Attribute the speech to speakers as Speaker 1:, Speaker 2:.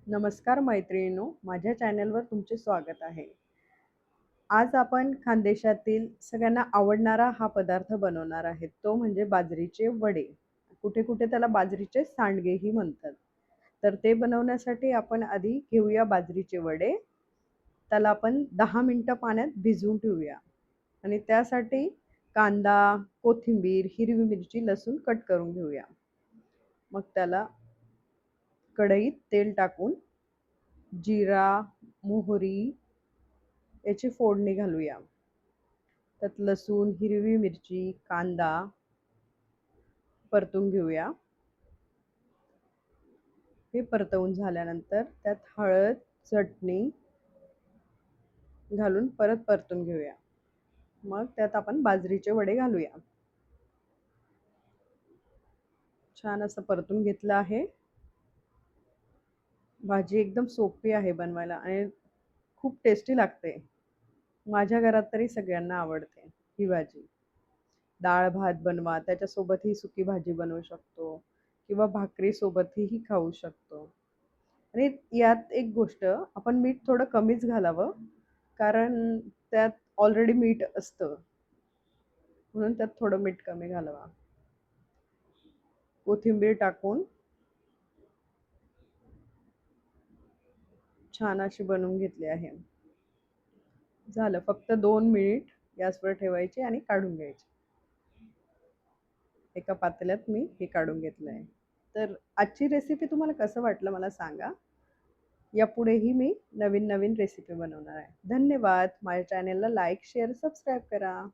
Speaker 1: नमस्कार मैत्रिणींनो, माझ्या चॅनलवर तुमचे स्वागत आहे. आज आपण खानदेशातील सगळ्यांना आवडणारा हा पदार्थ बनवणार आहे. तो म्हणजे बाजरीचे वडे. कुठे-कुठे त्याला बाजरीचे सांडगेही म्हणतात. तर ते बनवण्यासाठी आपण आधी घेऊया बाजरीचे वडे. त्याला आपण 10 मिनिटं पाण्यात भिजवून ठेवूया आणि त्यासाठी कांदा, कोथिंबीर, हिरवी मिरची, लसूण कट करून घेऊया. मग त्याला कढईत तेल टाकून जिरा, मोहरी याची फोडणी घालूया. त्यात लसूण, हिरवी मिरची, कांदा परतून घेऊया. हे परतवून झाल्यानंतर त्यात हळद, चटणी घालून परत परतून घेऊया. मग त्यात आपण बाजरीचे वडे घालूया. छान असं परतून घेतलं आहे. भाजी एकदम सोपी आहे बनवायला आणि खूप टेस्टी लागते. माझ्या घरात तरी सगळ्यांना आवडते ही भाजी. डाळ-भात बनवा, त्याच्यासोबत ही सुकी भाजी बनवू शकतो किंवा भाकरीसोबतही ही खाऊ शकतो. आणि यात एक गोष्ट आपण मीठ थोडं कमीच घालावं, कारण त्यात ऑलरेडी मीठ असतं. म्हणून त्यात थोडं मीठ कमी घालावा. कोथिंबीर टाकून छान अशी बनवून घेतली आहे. झालं, फक्त 2 मिनिट गॅसवर ठेवायची आणि काढून घ्यायची. एका पातेल्यात मी हे काढून घेतलंय. तर आजची रेसिपी तुम्हाला कसं वाटलं मला सांगा. यापुढेही मी नवीन-नवीन रेसिपी बनवणार आहे. धन्यवाद. माझ्या चॅनेलला लाईक, शेअर, सबस्क्राईब करा.